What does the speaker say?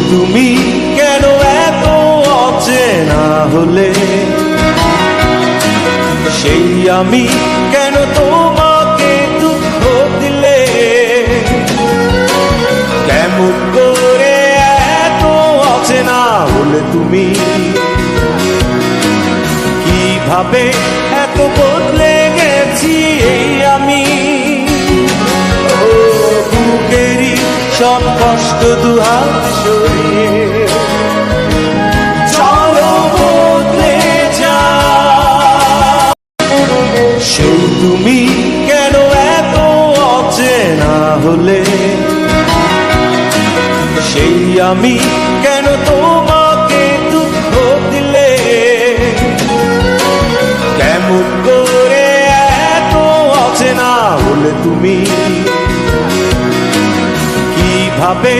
তুমি কেন এত অচেনা হলে, সেই আমি কেন তোমাকে দুঃখ দিলে, কেমন করে এত অচেনা হলে তুমি, কিভাবে এত বদলে গেছি এই আমি। ও বুকেরই সব কষ্ট দুহাত সরিয়ে চলো বদলে যাও। সেই তুমি কেন এত অচেনা হলে, সেই আমি কেন তোমাকে দুঃখ দিলে, কেমন করে এত অচেনা হলে তুমি, কিভাবে